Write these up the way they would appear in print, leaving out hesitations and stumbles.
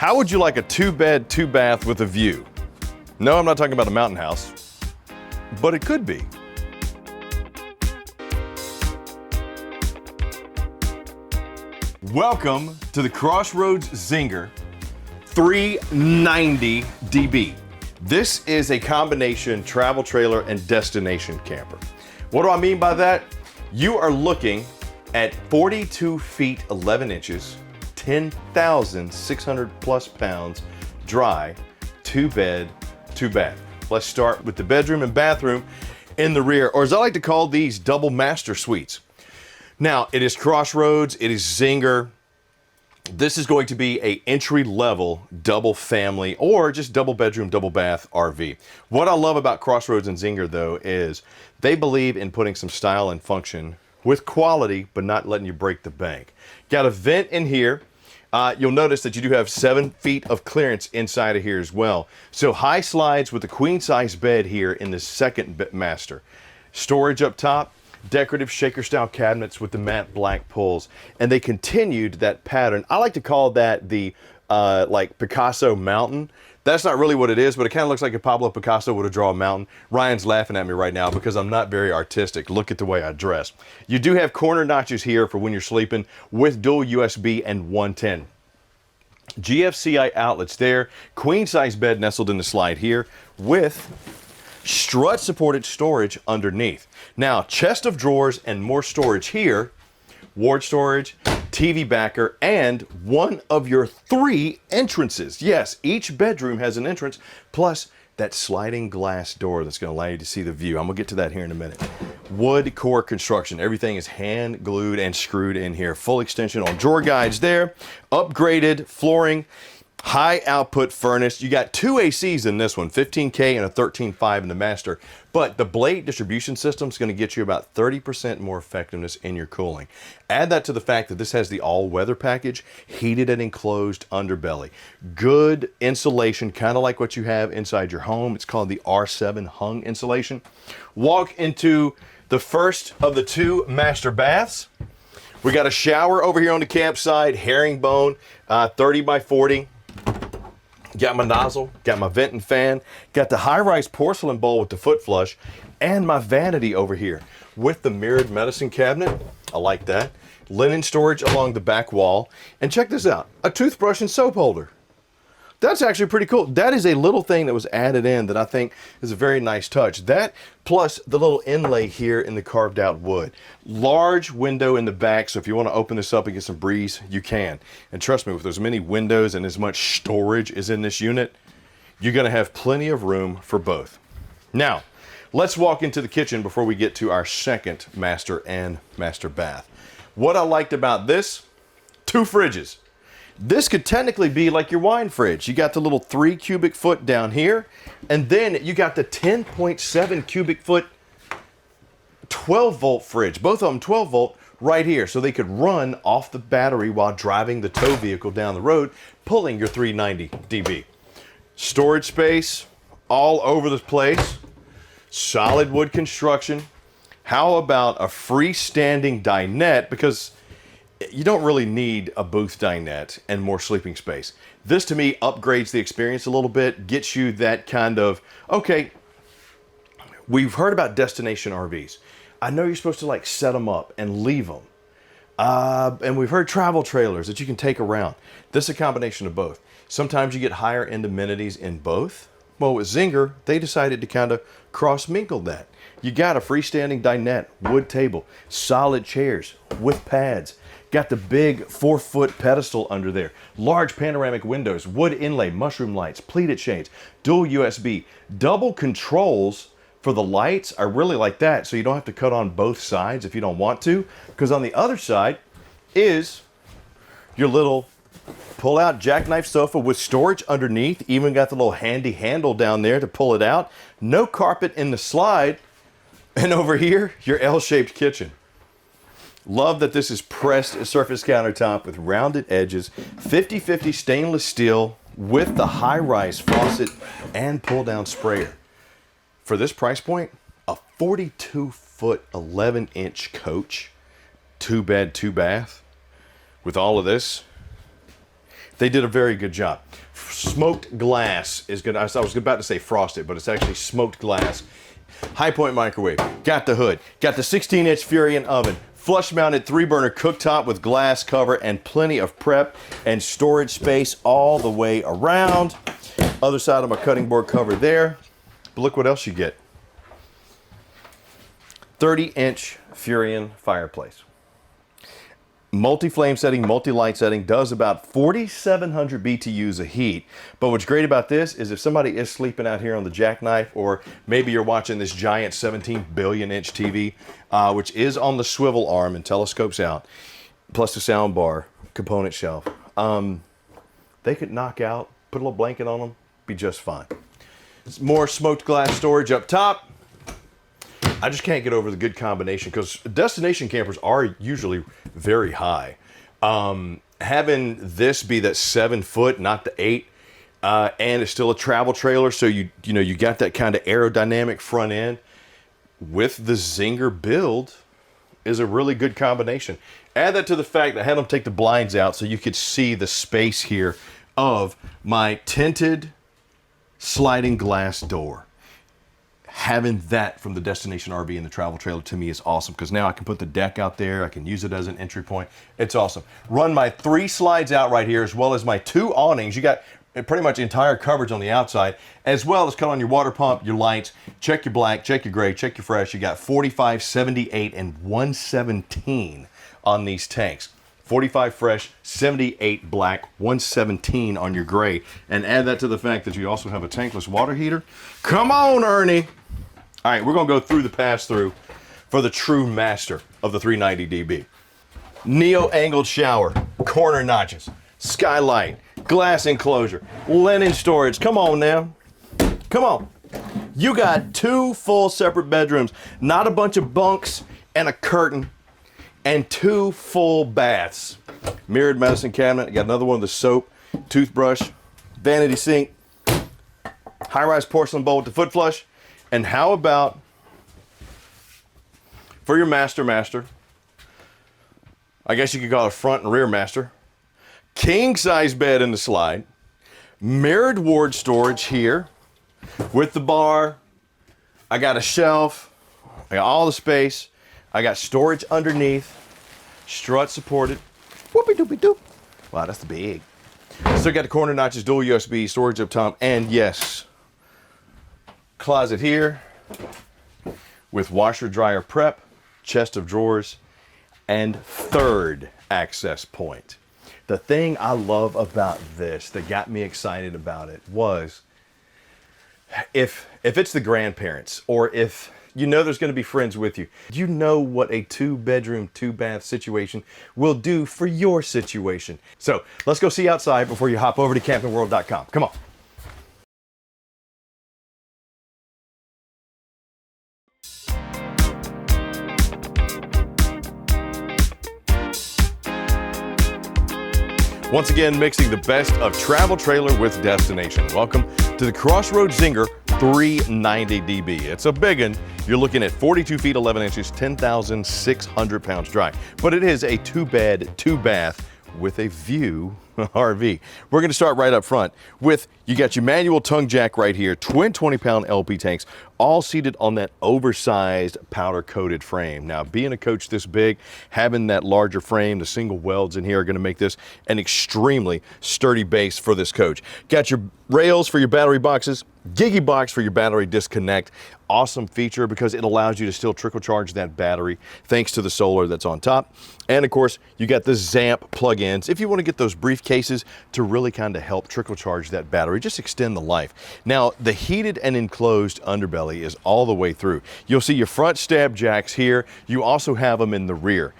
How would you like a 2-bed, 2-bath with a view? No, I'm not talking about a mountain house, but it could be. Welcome to the Crossroads Zinger 390 DB. This is a combination travel trailer and destination camper. What do I mean by that? You are looking at 42 feet 11 inches, 10,600 plus pounds, dry, 2-bed, 2-bath. Let's start with the bedroom and bathroom in the rear, or as I like to call these, double master suites. Now, it is Crossroads, it is Zinger. This is going to be a entry-level double family or just double bedroom, double bath RV. What I love about Crossroads and Zinger though is they believe in putting some style and function with quality, but not letting you break the bank. Got a vent in here. You'll notice that you do have 7 feet of clearance inside of here as well. So high slides with a queen size bed here in the second master. Storage up top. Decorative shaker style cabinets with the matte black pulls, and they continued that pattern. I like to call that the like Picasso mountain. That's not really what it is, but it kind of looks like if Pablo Picasso would have drawn a mountain. Ryan's laughing at me right now because I'm not very artistic. Look at the way I dress. You do have corner notches here for when you're sleeping with dual USB and 110. GFCI outlets there. Queen size bed nestled in the slide here with strut supported storage underneath. Now, chest of drawers and more storage here, ward storage, TV backer, and one of your 3 entrances. Yes, each bedroom has an entrance, plus that sliding glass door that's going to allow you to see the view. I'm going to get to that here in a minute. Wood core construction. Everything is hand glued and screwed in here. Full extension on drawer guides there. Upgraded flooring. High output furnace. You got 2 ACs in this one, 15K and a 13.5 in the master. But the blade distribution system is going to get you about 30% more effectiveness in your cooling. Add that to the fact that this has the all-weather package, heated and enclosed underbelly. Good insulation, kind of like what you have inside your home. It's called the R7 hung insulation. Walk into the first of the 2 master baths. We got a shower over here on the campsite, herringbone, 30 by 40. Got my nozzle, got my vent and fan, got the high-rise porcelain bowl with the foot flush, and my vanity over here with the mirrored medicine cabinet. I like that. Linen storage along the back wall. And check this out, a toothbrush and soap holder. That's actually pretty cool. That is a little thing that was added in that I think is a very nice touch. That plus the little inlay here in the carved out wood. Large window in the back, so if you want to open this up and get some breeze, you can. And trust me, with as many windows and as much storage as in this unit, you're going to have plenty of room for both. Now, let's walk into the kitchen before we get to our second master and master bath. What I liked about this, 2 fridges. This could technically be like your wine fridge. You got the little 3 cubic foot down here, and then you got the 10.7 cubic foot 12 volt fridge. Both of them 12 volt right here, so they could run off the battery while driving the tow vehicle down the road, pulling your 390 dB. Storage space all over the place. Solid wood construction. How about a freestanding dinette? Because you don't really need a booth dinette and more sleeping space. This to me upgrades the experience a little bit, gets you that kind of, okay, we've heard about destination RVs. I know you're supposed to like set them up and leave them. And we've heard travel trailers that you can take around. This is a combination of both. Sometimes you get higher end amenities in both. Well, with Zinger, they decided to kind of cross-mingle that. You got a freestanding dinette, wood table, solid chairs with pads. Got the big 4-foot pedestal under there. Large panoramic windows, wood inlay, mushroom lights, pleated shades, dual USB. Double controls for the lights. I really like that, so you don't have to cut on both sides if you don't want to. Because on the other side is your little pull-out jackknife sofa with storage underneath. Even got the little handy handle down there to pull it out. No carpet in the slide. And over here, your L-shaped kitchen. Love that this is pressed surface countertop with rounded edges, 50/50 stainless steel with the high-rise faucet and pull-down sprayer. For this price point, a 42-foot, 11-inch coach, 2-bed, 2-bath, with all of this, They did a very good job. Smoked glass is good. I was about to say frosted, but it's actually smoked glass. High point microwave. Got the hood. Got the 16-inch Furion oven. Flush mounted 3-burner cooktop with glass cover and plenty of prep and storage space all the way around. Other side of my cutting board cover there. But look what else you get. 30-inch Furion fireplace. Multi-flame setting, multi-light setting, does about 4,700 BTUs of heat. But what's great about this is if somebody is sleeping out here on the jackknife, or maybe you're watching this giant 17 billion inch TV, which is on the swivel arm and telescopes out, plus the sound bar, component shelf, they could knock out, put a little blanket on them, be just fine. More smoked glass storage up top. I just can't get over the good combination because destination campers are usually very high. Having this be that 7 foot, not the 8, and it's still a travel trailer, so you got that kind of aerodynamic front end with the Zinger build is a really good combination. Add that to the fact that I had them take the blinds out so you could see the space here of my tinted sliding glass door. Having that from the destination RV and the travel trailer to me is awesome because now I can put the deck out there. I can use it as an entry point. It's awesome. Run my 3 slides out right here as well as my 2 awnings. You got pretty much entire coverage on the outside, as well as cut on your water pump, your lights, check your black, check your gray, check your fresh. You got 45, 78, and 117 on these tanks. 45 fresh, 78 black, 117 on your gray. And add that to the fact that you also have a tankless water heater. Come on, Ernie. All right, we're gonna go through the pass-through for the true master of the 390DB. Neo-angled shower, corner notches, skylight, glass enclosure, linen storage. Come on now, come on. You got 2 full separate bedrooms, not a bunch of bunks and a curtain, and 2 full baths. Mirrored medicine cabinet. I got another one with the soap, toothbrush, vanity sink, high-rise porcelain bowl with the foot flush. And how about for your master, I guess you could call it front and rear master, king size bed in the slide, mirrored ward storage here with the bar. I got a shelf, I got all the space. I got storage underneath, strut supported. Whoopie doopie doop. Wow, that's big. Still got the corner notches, dual USB, storage up top, and yes, closet here with washer dryer prep, chest of drawers, and 3rd access point. The thing I love about this that got me excited about it was if it's the grandparents, or if you know there's going to be friends with you, you know what a 2-bedroom, 2-bath situation will do for your situation. So let's go see outside before you hop over to campingworld.com. Come on. Once again, mixing the best of travel trailer with destination. Welcome to the Crossroads Zinger 390DB. It's a big one. You're looking at 42 feet 11 inches, 10,600 pounds dry. But it is a 2-bed, 2-bath with a view RV. We're going to start right up front with, you got your manual tongue jack right here, twin 20-pound LP tanks, all seated on that oversized powder-coated frame. Now, being a coach this big, having that larger frame, the single welds in here are going to make this an extremely sturdy base for this coach. Got your rails for your battery boxes, Gigi box for your battery disconnect. Awesome feature because it allows you to still trickle charge that battery thanks to the solar that's on top. And of course, you got the Zamp plug-ins if you want to get those briefcases to really kind of help trickle charge that battery, just extend the life. Now, the heated and enclosed underbelly is all the way through. You'll see your front stab jacks here. You also have them in the rear.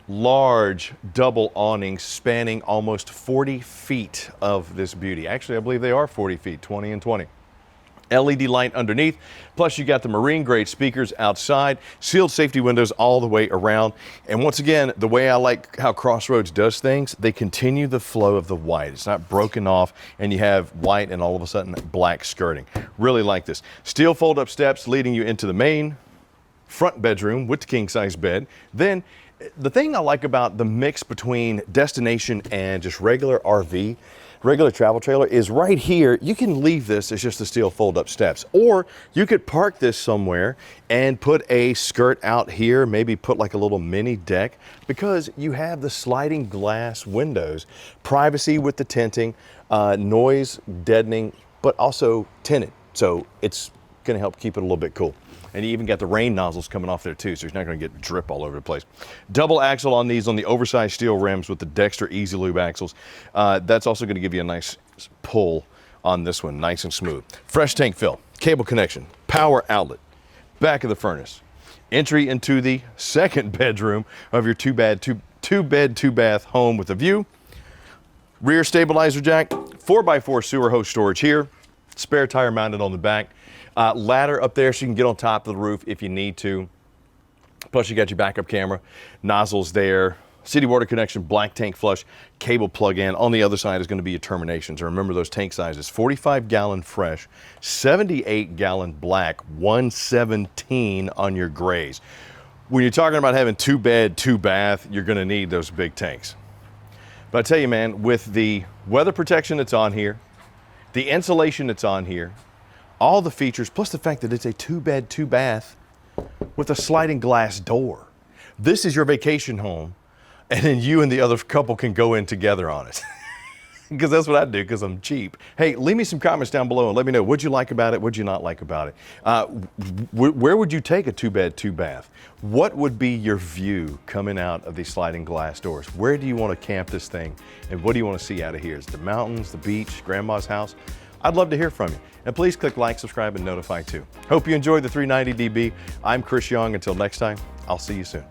Large double awnings spanning almost 40 feet of this beauty. Actually, I believe they are 40 feet, 20 and 20. LED light underneath, plus you got the marine grade speakers outside, sealed safety windows all the way around. And once again, the way I like how Crossroads does things, they continue the flow of the white. It's not broken off and you have white and all of a sudden black skirting. Really like this. Steel fold up steps leading you into the main front bedroom with the king size bed. Then The thing I like about the mix between destination and just regular RV, regular travel trailer, is right here, you can leave this as just the steel fold-up steps. Or you could park this somewhere and put a skirt out here, maybe put like a little mini deck, because you have the sliding glass windows. Privacy with the tinting, noise deadening, but also tinted. So it's gonna help keep it a little bit cool. And you even got the rain nozzles coming off there too, so you're not gonna get drip all over the place. Double axle on these, on the oversized steel rims with the Dexter Easy Lube axles. That's also gonna give you a nice pull on this one, nice and smooth. Fresh tank fill, cable connection, power outlet, back of the furnace. Entry into the second bedroom of your two bed, two bath home with a view. Rear stabilizer jack, 4x4 sewer hose storage here, spare tire mounted on the back. Ladder up there so you can get on top of the roof if you need to. Plus you got your backup camera, nozzles there, city water connection, black tank flush, cable plug-in. On the other side is going to be your terminations. And remember those tank sizes, 45-gallon fresh, 78-gallon black, 117 on your grays. When you're talking about having 2 bed, 2 bath, you're going to need those big tanks. But I tell you, man, with the weather protection that's on here, the insulation that's on here, all the features, plus the fact that it's a 2 bed, 2 bath with a sliding glass door. This is your vacation home, and then you and the other couple can go in together on it. Because that's what I do, because I'm cheap. Hey, leave me some comments down below and let me know what'd you like about it, what'd you not like about it. Where would you take a 2 bed, 2 bath? What would be your view coming out of these sliding glass doors? Where do you want to camp this thing? And what do you want to see out of here? Is it the mountains, the beach, grandma's house? I'd love to hear from you. And please click like, subscribe, and notify too. Hope you enjoyed the 390DB. I'm Chris Young. Until next time, I'll see you soon.